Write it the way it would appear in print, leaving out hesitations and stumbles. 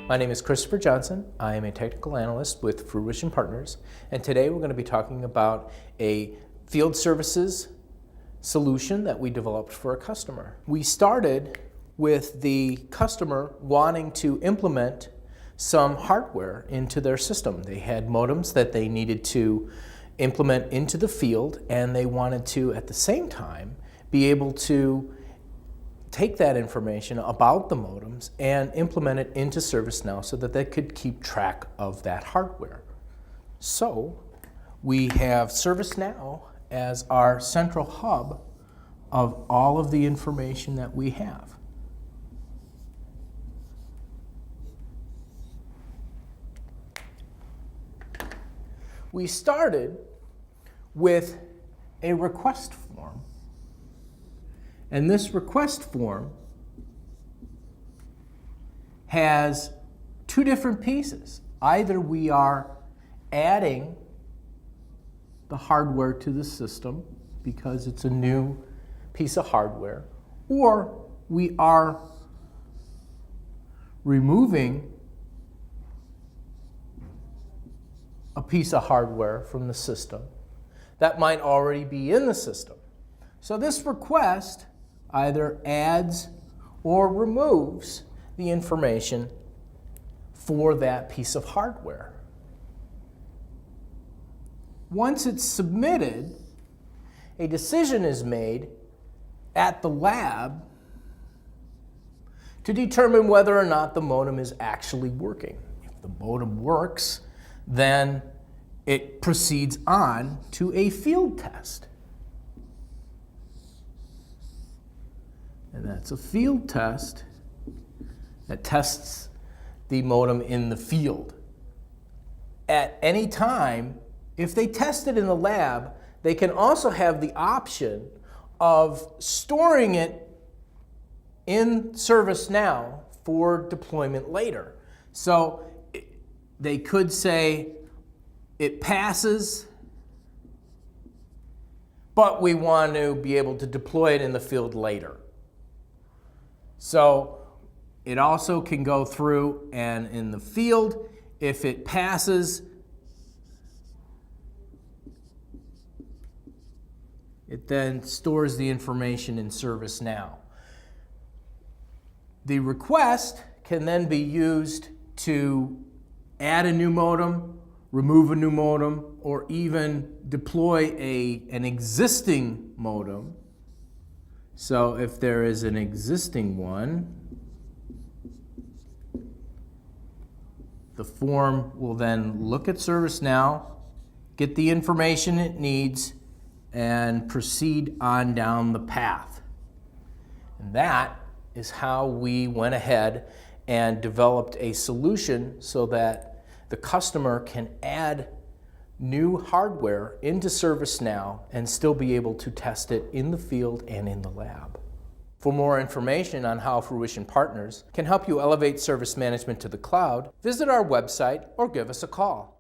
My name is Christopher Johnson. I am a technical analyst with Fruition Partners, and today we're going to be talking about a field services solution that we developed for a customer. We started with the customer wanting to implement some hardware into their system. They had modems that they needed to implement into the field, and they wanted to, at the same time, be able to take that information about the modems and implement it into ServiceNow so that they could keep track of that hardware. So we have ServiceNow as our central hub of all of the information that we have. We started with a request form. And this request form has two different pieces. Either we are adding the hardware to the system because it's a new piece of hardware, or we are removing a piece of hardware from the system that might already be in the system. So this request either adds or removes the information for that piece of hardware. Once it's submitted, a decision is made at the lab to determine whether or not the modem is actually working. If the modem works, then it proceeds on to a field test. And that's a field test that tests the modem in the field. At any time, if they test it in the lab, they can also have the option of storing it in ServiceNow for deployment later. So they could say it passes, but we want to be able to deploy it in the field later. So it also can go through, and in the field, if it passes, it then stores the information in ServiceNow. The request can then be used to add a new modem, remove a new modem, or even deploy an existing modem. So if there is an existing one, the form will then look at ServiceNow, get the information it needs, and proceed on down the path. And that is how we went ahead and developed a solution so that the customer can add new hardware into ServiceNow and still be able to test it in the field and in the lab. For more information on how Fruition Partners can help you elevate service management to the cloud, visit our website or give us a call.